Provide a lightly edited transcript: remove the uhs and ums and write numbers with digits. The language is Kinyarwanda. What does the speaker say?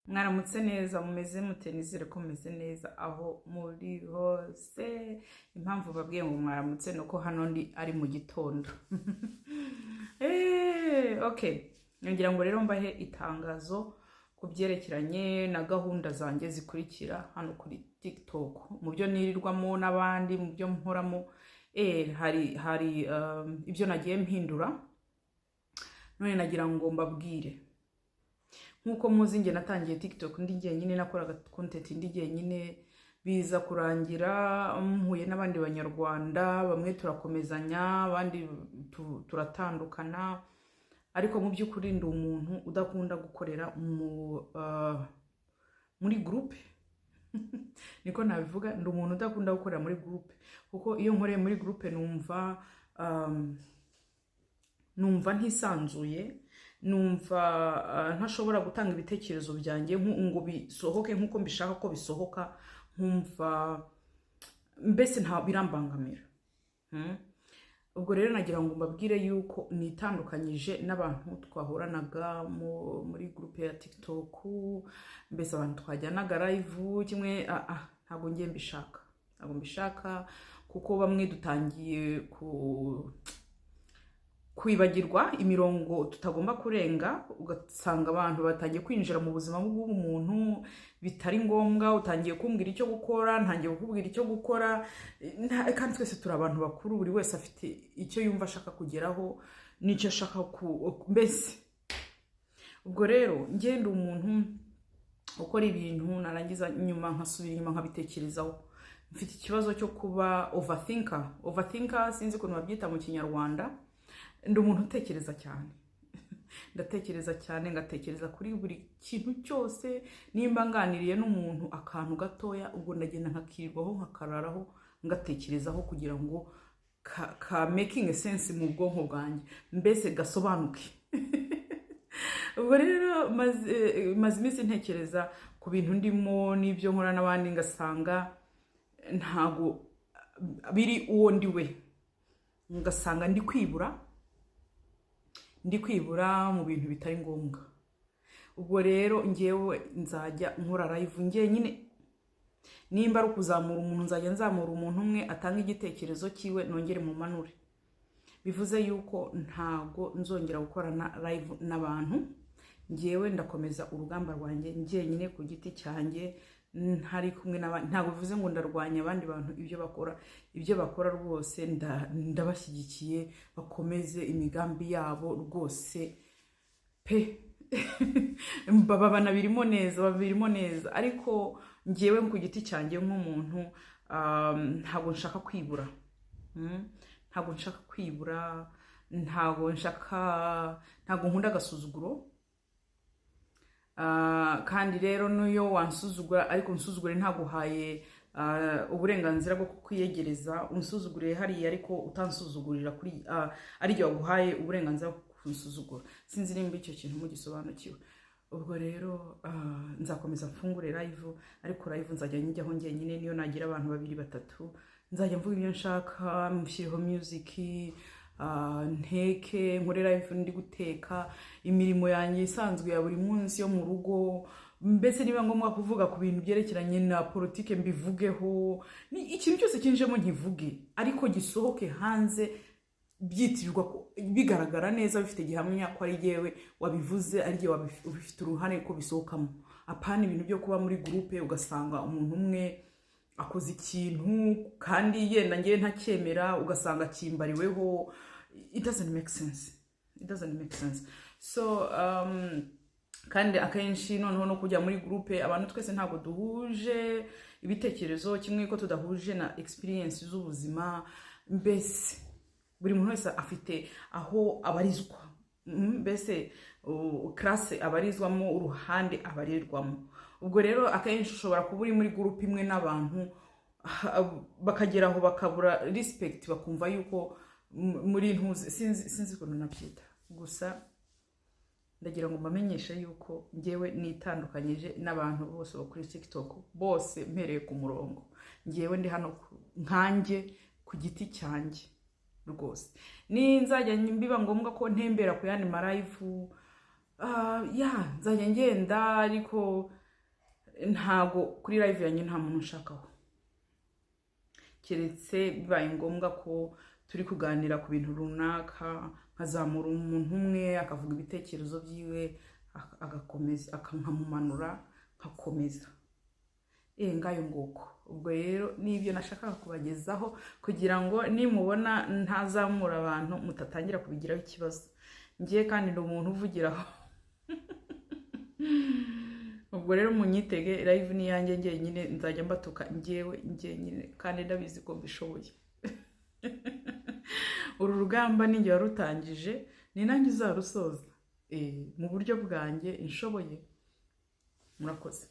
Mwaramutse neza mumeze mute nizere ko mumeze neza aho muri hose. Impamvu babwiye ngo mwaramutse nuko hano ndi ari mu gitondo. Okay, ngira ngo rero mbahe itangazo ku byerekeranye na gahunda zanjye zikurikira hano kuri TikTok, mu byo nirirwamo n'abandi mu byo mporamo. Hari ibyo nagiye mpindura, none nagira ngo mbabwire. Nkuko muzi nge natangiye TikTok ndi jyenyine, nakoraga content ndi jyenyine, biza kurangira mpuye n'abandi banyarwanda, bamwe turakomezanya abandi turatandukana, ariko mu by'ukuri ndi umuntu udakunda gukorera muri groupe. Niko nabivuga, ndi umuntu udakunda gukorera muri groupe, kuko iyo nkoreye muri groupe numva ntisanzuye, numva ntashobora gutanga ibitekerezo byanjye ngo bisohoke nkuko mbishaka ko bisohoka, nkumva mbese nta birambangamira. Ubwo rero nagira ngo mbabwire yuko nitandukanyije n'abantu twahoranaga muri groupe ya TikTok, mbese abantu twajyanaga live kimwe. Ntabwo ngiye mbishaka, kuko bamwe dutangiye kwibagirwa imirongo tutagomba kurenga, ugasanga abantu batangiye kwinjira mu buzima bw'umuntu bitari ngombwa. Utangiye kumbwira icyo gukora, ntangiye kukubwira icyo gukora, kandi twese turi abantu bakuru, buri wese afite icyo yumva ashaka kugeraho n'icyo ashaka mbese. Ubwo rero ngenda umuntu ukora ibintu narangiza nyuma nkasubira inyuma nkabitekerezaho. Mfite ikibazo cyo kuba overthinker, sinzi ukuntu babyita mu Kinyarwanda. Ndi umuntu utekereza cyane. Ndatekereza cyane, ngatekereza kuri buri kintu cyose. Nimba nganiriye n'umuntu akantu gatoya, ubwo ndagenda nkakirirwaho nkakararaho ngatekerezaho kugira ngo ka making sense mu bwonko bwanjye, mbese gasobanuke. Ubwo rero maze iminsi ntekereza ku bintu ndimo n'ibyo nkora n'abandi, ngasanga ntago biri uwo ndi we, ngasanga ndi kwibura mu bintu bitari ngombwa. Ubwo rero ngewe nzajya nkora live njyenyine. Nimba ari ukuzamura umuntu, nzajya nzamura umuntu umwe atanga igitekerezo cyiwe nongere mu manure. Bivuze yuko ntago nzongera gukorana live n'abantu. Ngewe ndakomeza urugamba rwanjye njyenyine ku giti cyanjye, ntari kumwe n'abandi. Ntago bivuze ngo ndarwanya abandi bantu ibyo bakora rwose ndabashyigikiye, bakomeze imigambi yabo rwose pe. Babana birimo neza, ariko ngewe ku giti cyanjye nk'umuntu ntago nshaka kwibura. Ntago nkunda agasuzuguro. Kandi rero niyo wansuzugura, ariko unsuzugure ntaguhaye uburenganzira bwo kukwiyegereza. Unsuzugure hariya ariko utansuzugurira kuri ari waguhaye uburenganzira bwo kunsuzugura. Sinzi nimba icyo kintu mugisobanukiwe. Ubwo rero nzakomeza mfungure live, ariko live nzajya njyaho njyenyine. Niyo nagira abantu 2-3 nzajya mvuga ibyo nshaka, mshyireho music, nteke nkore live ndi guteka, imirimo yanjye isanzwe ya buri munsi yo mu rugo. Mbese niba ngombwa kuvuga ku bintu byerekeranye na politike mbivugeho, ni ikintu cyose kinjemo nkivuge, ariko gisohoke hanze byitirirwa ko bigaragara neza, bifite gihamya ko ari yewe wabivuze, ari yewe ubifite uruhare ko bisohokamo. Apana ibintu byo kuba muri groupe ugasanga umuntu umwe akoze ikintu kandi yenda ngiye ntacyemera, ugasanga kimbariweho. It doesn't make sense. So kandi akenshi noneho no kujya muri groupe abantu twese ntago duhuje ibitekerezo kimwe, ko tudahuje na experience z'ubuzima. Mbese buri muntu wese afite aho abarizwa, mbese classe abarizwamo, uruhande abarirwamo. Ubwo rero akenshi ushobora kuba uri muri groupe imwe n'abantu bakageraho bakabura respect, bakumva yuko muri ntuze, sinzi ukuntu nabyita. Gusa ndagira ngo mbamenyeshe yuko ngewe nitandukanyije n'abantu bose kuri TikTok, bose mpereye ku murongo. Ngewe ndi hano nkanjye ku giti cyanjye rwose. Ni nzajya mbiba ngombwa ko ntembera ku yandi ma live, nzajya ngenda ariko ntago kuri live yanjye nta muntu nshakaho, keretse bibaye ngombwa ko turi kuganira ku bintu runaka nkazamura umuntu umwe akavuga ibitekerezo byiwe agakomeza akankamumanura nkakomeza ngayo nguko. Ubwo rero nibyo nashakaga kubagezaho kugira ngo nimubona ntazamura abantu mutatangira kubigiraho ikibazo. Ngiye kandi ndi umuntu uvugiraho ubwo rero munyitege live ni yanjye njyenyine, nzajya mbatuka njyewe njyenyine kandi ndabizi ko mbishoboye. Uru rugamba ninjye warutangije, ni nanjye uzarusoza mu buryo bwanjye inshoboye. Murakoze.